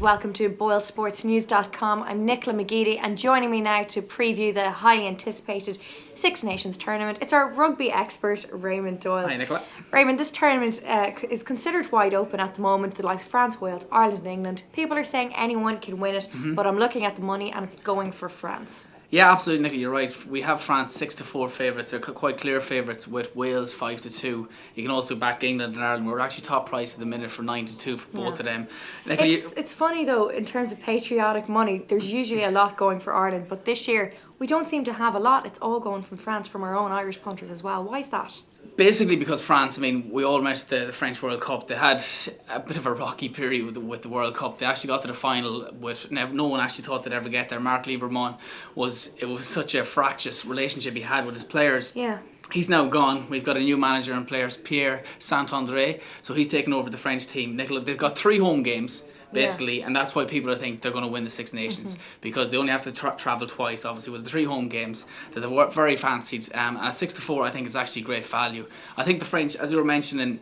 welcome to BoyleSportsNews.com. I'm Nicola McGeady, and joining me now to preview the highly anticipated Six Nations tournament, it's our rugby expert, Raymond Doyle. Hi, Nicola. Raymond, this tournament is considered wide open at the moment. The likes of France, Wales, Ireland and England. People are saying anyone can win it, but I'm looking at the money and it's going for France. Yeah, absolutely, Nicola, you're right. We have France 6-4 favourites. They're quite clear favourites with Wales 5-2. You can also back England and Ireland. We're actually top price at the minute for 9-2 for both of them. Nicola, It's funny though, in terms of patriotic money, there's usually a lot going for Ireland, but this year we don't seem to have a lot. It's all going from France, from our own Irish punters as well. Why is that? Basically because France, I mean, we all met the French World Cup. They had a bit of a rocky period with the World Cup. They actually got to the final with no one actually thought they'd ever get there. Marc Lieberman was such a fractious relationship he had with his players. Yeah. He's now gone. We've got a new manager and players, Pierre Saint-André. So he's taken over the French team. Nicola, they've got 3 home games. Basically, and that's why people think they're going to win the Six Nations, because they only have to travel twice, obviously, with the 3 home games that they're very fancied. At 6-4, I think is actually great value. I think the French, as you were mentioning,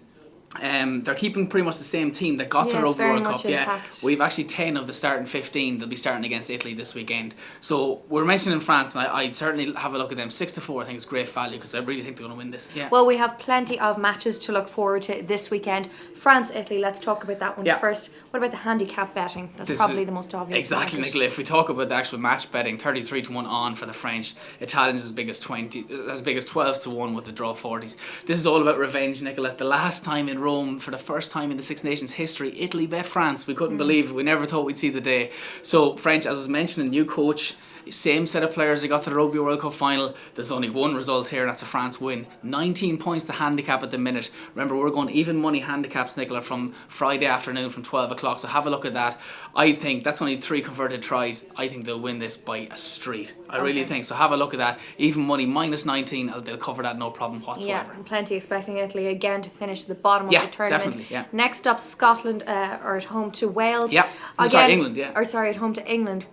they're keeping pretty much the same team that got to the Rugby World Cup. Intact. We've actually 10 of the starting 15. They'll be starting against Italy this weekend. So we're mentioning France, and I'd certainly have a look at them. 6-4, I think is great value because I really think they're going to win this. Yeah. Well, we have plenty of matches to look forward to this weekend. France, Italy. Let's talk about that one first. What about the handicap betting? That's probably the most obvious. Exactly, Nicola. If we talk about the actual match betting, 33-1 on for the French. Italians as big as 12-1 with the draw 40s. This is all about revenge, Nicola. The last time in Rome, for the first time in the Six Nations history, Italy bet France. We couldn't believe it. We never thought we'd see the day. So French, as I was mentioning, new coach, same set of players that got to the Rugby World Cup final. There's only one result here, and that's a France win. 19 points to handicap at the minute. Remember, we're going even money handicaps, Nicola, from Friday afternoon from 12 o'clock. So have a look at that. I think that's only 3 converted tries. I think they'll win this by a street. I really think so. Have a look at that. Even money minus 19, they'll cover that no problem whatsoever. Yeah, and plenty expecting Italy again to finish at the bottom of the tournament. Definitely, yeah. Next up, Scotland are at home to Wales. Yeah, England. Yeah. At home to England.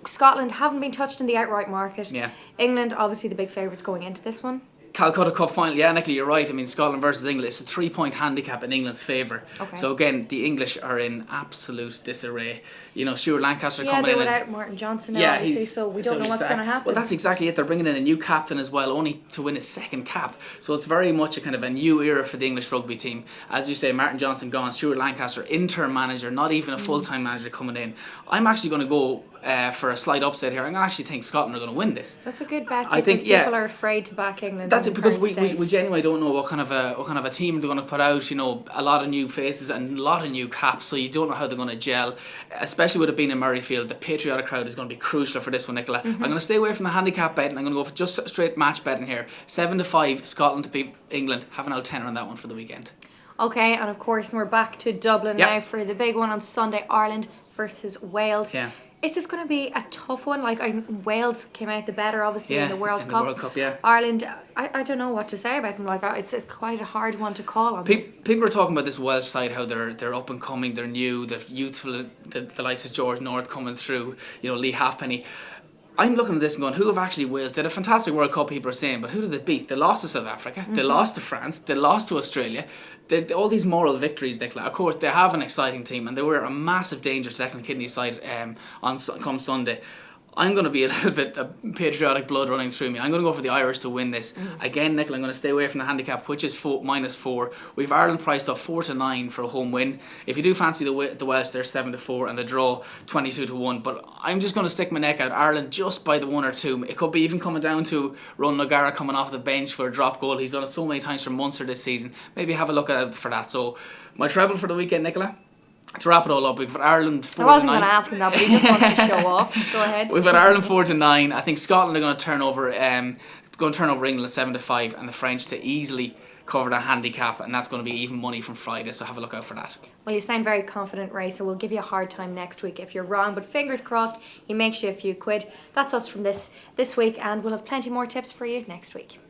Scotland haven't been touched in the outright market. Yeah. England, obviously the big favourites going into this one. Calcutta Cup final, yeah, Nicola, you're right. I mean, Scotland versus England, it's a 3-point handicap in England's favour. Okay. So again, the English are in absolute disarray. You know, Stuart Lancaster coming in. Yeah, they without Martin Johnson now, obviously, so we don't know what's going to happen. Well, that's exactly it. They're bringing in a new captain as well, only to win his 2nd cap. So it's very much a kind of a new era for the English rugby team. As you say, Martin Johnson gone, Stuart Lancaster, interim manager, not even a full-time manager coming in. I'm actually going to go for a slight upset here. I'm going to actually think Scotland are going to win this. That's a good bet. I think people are afraid to back England. That's it, because we genuinely don't know what kind of a team they're going to put out. You know, a lot of new faces and a lot of new caps, so you don't know how they're going to gel. Especially with it being in Murrayfield, the patriotic crowd is going to be crucial for this one, Nicola. I'm going to stay away from the handicap betting. I'm going to go for just straight match betting here. 7-5 Scotland to beat England. Have an out tenner on that one for the weekend. Okay, and of course we're back to Dublin now for the big one on Sunday. Ireland versus Wales. Yeah. Is this going to be a tough one? Like, Wales came out the better, obviously, in the World Cup. The World Cup, yeah. Ireland, I don't know what to say about them. Like, it's quite a hard one to call on. People are talking about this Welsh side, how they're up and coming, they're new, they're youthful, the likes of George North coming through, you know, Lee Halfpenny. I'm looking at this and going, who have actually Wales? They had a fantastic World Cup, people are saying, but who did they beat? They lost to South Africa, they lost to France, they lost to Australia. All these moral victories, Nicola. Of course, they have an exciting team, and they were a massive danger to Declan Kidney's side come Sunday. I'm going to be a little bit patriotic blood running through me. I'm going to go for the Irish to win this. Again, Nicola, I'm going to stay away from the handicap, which is -4. We've Ireland priced off 4-9 for a home win. If you do fancy the Welsh, they're 7-4, and the draw 22-1. But I'm just going to stick my neck out. Ireland just by the 1 or 2. It could be even coming down to Ron O'Gara coming off the bench for a drop goal. He's done it so many times for Munster this season. Maybe have a look at it for that. So my treble for the weekend, Nicola. To wrap it all up, we've got Ireland 4-9. I wasn't going to ask him that, but he just wants to show off. Go ahead. We've got Ireland 4-9. I think Scotland are going to turn over England 7-5, and the French to easily cover the handicap, and that's going to be even money from Friday. So have a look out for that. Well, you sound very confident, Ray, so we'll give you a hard time next week if you're wrong. But fingers crossed, he makes you a few quid. That's us from this week, and we'll have plenty more tips for you next week.